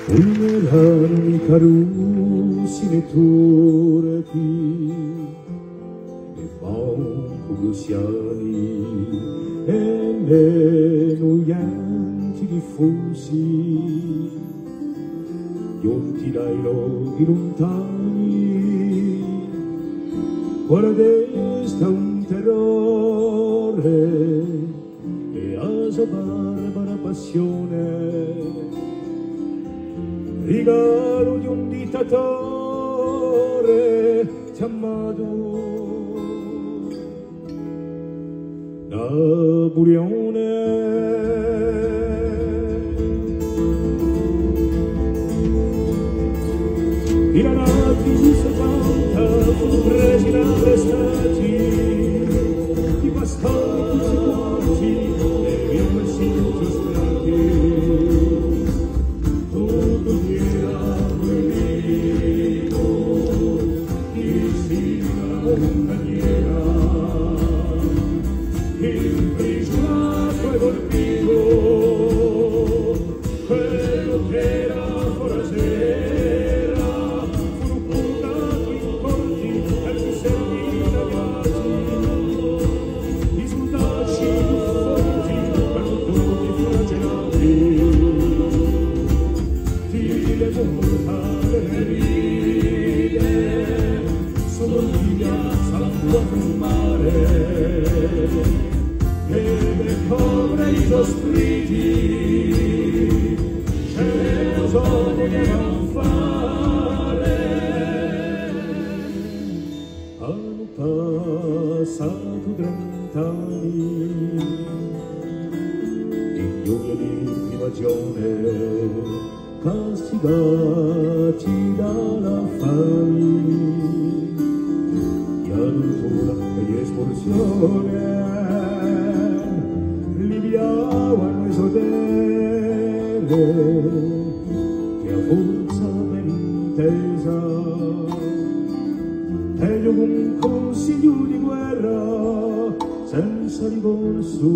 Ulmerano i carusi nei torti e banco luciani e meno lenti diffusi giunti dai luoghi lontani ora desta un terrore e a sua barbara passione regalo di un dittatore chiamato Napoleone. In anni 70 fu presi da arrestati i bastardi sepolti e i messi giustiati. Tutto era proibito, chi si la compagnia, imprigionato e colpito, quello che era forasera, fu buttato in corti e fu servito a viaggi, i soldati forti per tutti flagellati. Le mortali ferite sono linea sangue sul mare e le copre i sospiri c'è bisogno di non fare. Hanno passato 30 anni ignoti di privazione castigati dalla fame, di adultura e di espulsione, liviavano i sodere che a forza ben intesa, meglio un consiglio di guerra senza rimorso.